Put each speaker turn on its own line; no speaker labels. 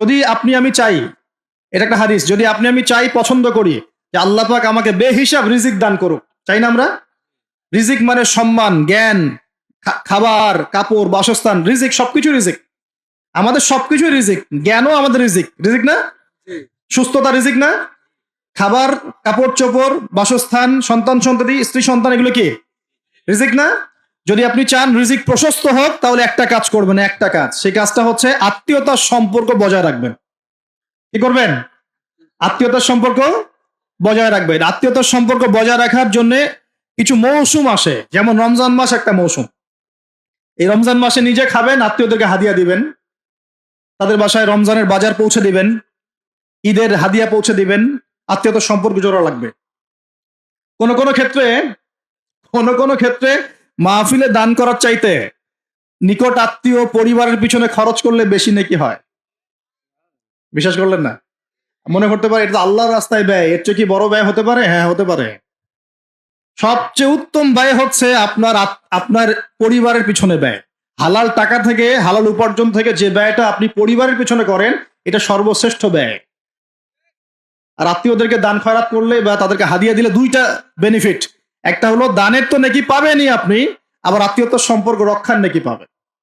যদি আপনি আমি চাই, এটা একটা হাদিস, যদি আপনি আমি চাই, পছন্দ করি যে আল্লাহ পাক আমাকে বেহিসাব রিজিক দান করুক, চাই না আমরা? রিজিক মানে সম্মান, জ্ঞান, খাবার, কাপড়, বাসস্থান, রিজিক, সবকিছু রিজিক। আমাদের সবকিছুই রিজিক। জ্ঞানও আমাদের রিজিক, রিজিক না? সুস্থতা রিজিক না? খাবার, কাপড় চোপড়, বাসস্থান, সন্তান সন্ততি, স্ত্রী সন্তান, এগুলো কি রিজিক না? যদি আপনি চান রিজিক প্রশস্ত হোক, তাহলে একটা কাজ করবেন, একটা কাজ, সেই কাজটা হচ্ছে আত্মীয়তার সম্পর্ক বজায় রাখবেন। কি করবেন? আত্মীয়তার সম্পর্ক বজায় রাখবেন। আত্মীয়তার সম্পর্ক বজায় রাখার জন্য কিছু মৌসুম আসে, যেমন রমজান মাস একটা মৌসুম। এই রমজান মাসে নিজে খাবেন, আত্মীয়দেরকে হাদিয়া দিবেন, তাদের বাসায় রমজানের বাজার পৌঁছে দিবেন, ঈদের হাদিয়া পৌঁছে দিবেন, আত্মীয়তার সম্পর্ক জোড়া লাগবে। কোন কোন ক্ষেত্রে মাহফিলে দান করার চাইতে নিকট আত্মীয় পরিবারের পিছনে খরচ করলে বেশি নেকি হয়। বিশ্বাস করলেন না? মনে করতে পারে এটা তো আল্লাহর রাস্তায় ব্যয়, এর চেয়ে কি বড় ব্যয় হতে পারে? হ্যাঁ, হতে পারে। সবচেয়ে উত্তম ব্যয় হচ্ছে আপনার পরিবারের পিছনে ব্যয়। হালাল টাকা থেকে, হালাল উপার্জন থেকে যে ব্যয়টা আপনি পরিবারের পিছনে করেন, এটা সর্বশ্রেষ্ঠ ব্যয়। আর আত্মীয়দেরকে দান খয়রাত করলে বা তাদেরকে হাদিয়া দিলে দুইটা বেনিফিট। একটা হলো দানের তো নেকি পাবেনই আপনি, আবার আত্মীয়তার সম্পর্ক রক্ষার নেকি পাবেন।